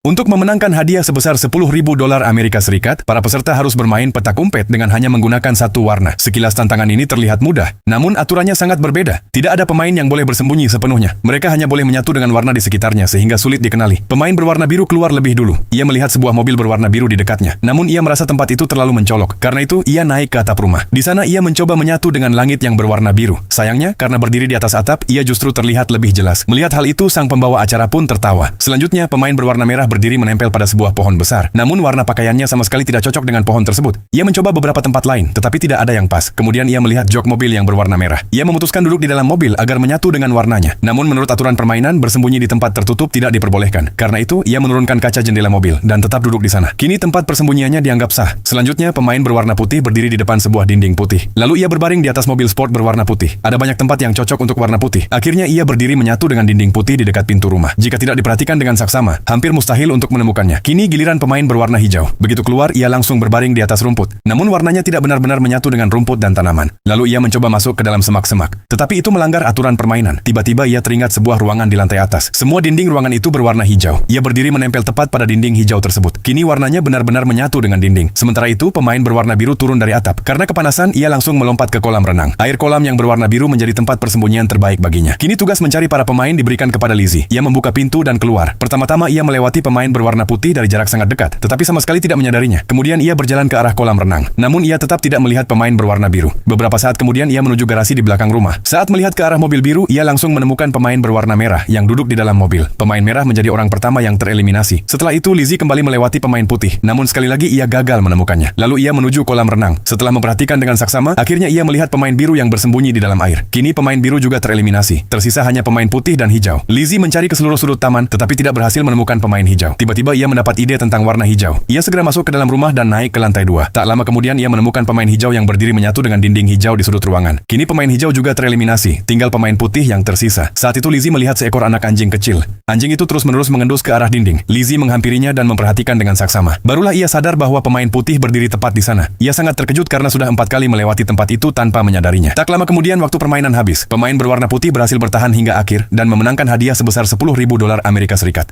Untuk memenangkan hadiah sebesar 10.000 dolar Amerika Serikat, para peserta harus bermain petak umpet dengan hanya menggunakan satu warna. Sekilas tantangan ini terlihat mudah, namun aturannya sangat berbeda. Tidak ada pemain yang boleh bersembunyi sepenuhnya. Mereka hanya boleh menyatu dengan warna di sekitarnya sehingga sulit dikenali. Pemain berwarna biru keluar lebih dulu. Ia melihat sebuah mobil berwarna biru di dekatnya. Namun ia merasa tempat itu terlalu mencolok. Karena itu, ia naik ke atap rumah. Di sana ia mencoba menyatu dengan langit yang berwarna biru. Sayangnya, karena berdiri di atas atap, ia justru terlihat lebih jelas. Melihat hal itu, sang pembawa acara pun tertawa. Selanjutnya, pemain berwarna merah berdiri menempel pada sebuah pohon besar. Namun warna pakaiannya sama sekali tidak cocok dengan pohon tersebut. Ia mencoba beberapa tempat lain, tetapi tidak ada yang pas. Kemudian ia melihat jok mobil yang berwarna merah. Ia memutuskan duduk di dalam mobil agar menyatu dengan warnanya. Namun menurut aturan permainan, bersembunyi di tempat tertutup tidak diperbolehkan. Karena itu, ia menurunkan kaca jendela mobil dan tetap duduk di sana. Kini tempat persembunyiannya dianggap sah. Selanjutnya, pemain berwarna putih berdiri di depan sebuah dinding putih. Lalu ia berbaring di atas mobil sport berwarna putih. Ada banyak tempat yang cocok untuk warna putih. Akhirnya ia berdiri menyatu dengan dinding putih di dekat pintu rumah. Jika tidak diperhatikan dengan saksama, hampir mustahil untuk menemukannya. Kini giliran pemain berwarna hijau. Begitu keluar, ia langsung berbaring di atas rumput. Namun warnanya tidak benar-benar menyatu dengan rumput dan tanaman. Lalu ia mencoba masuk ke dalam semak-semak. Tetapi itu melanggar aturan permainan. Tiba-tiba ia teringat sebuah ruangan di lantai atas. Semua dinding ruangan itu berwarna hijau. Ia berdiri menempel tepat pada dinding hijau tersebut. Kini warnanya benar-benar menyatu dengan dinding. Sementara itu, pemain berwarna biru turun dari atap. Karena kepanasan, ia langsung melompat ke kolam renang. Air kolam yang berwarna biru menjadi tempat persembunyian terbaik baginya. Kini tugas mencari para pemain diberikan kepada Lizzie. Ia membuka pintu dan keluar. Pertama-tama ia melewati pemain berwarna putih dari jarak sangat dekat, tetapi sama sekali tidak menyadarinya. Kemudian ia berjalan ke arah kolam renang. Namun ia tetap tidak melihat pemain berwarna biru. Beberapa saat kemudian ia menuju garasi di belakang rumah. Saat melihat ke arah mobil biru, ia langsung menemukan pemain berwarna merah yang duduk di dalam mobil. Pemain merah menjadi orang pertama yang tereliminasi. Setelah itu Lizzie kembali melewati pemain putih. Namun sekali lagi ia gagal menemukannya. Lalu ia menuju kolam renang. Setelah memperhatikan dengan saksama, akhirnya ia melihat pemain biru yang bersembunyi di dalam air. Kini pemain biru juga tereliminasi. Tersisa hanya pemain putih dan hijau. Lizzie mencari ke seluruh sudut taman, tetapi tidak berhasil menemukan pemain hijau. Tiba-tiba ia mendapat ide tentang warna hijau. Ia segera masuk ke dalam rumah dan naik ke lantai 2. Tak lama kemudian ia menemukan pemain hijau yang berdiri menyatu dengan dinding hijau di sudut ruangan. Kini pemain hijau juga tereliminasi. Tinggal pemain putih yang tersisa. Saat itu Lizzie melihat seekor anak anjing kecil. Anjing itu terus-menerus mengendus ke arah dinding. Lizzie menghampirinya dan memperhatikan dengan saksama. Barulah ia sadar bahwa pemain putih berdiri tepat di sana. Ia sangat terkejut karena sudah 4 kali melewati tempat itu tanpa menyadarinya. Tak lama kemudian waktu permainan habis. Pemain berwarna putih berhasil bertahan hingga akhir dan memenangkan hadiah sebesar 10.000 dolar Amerika Serikat.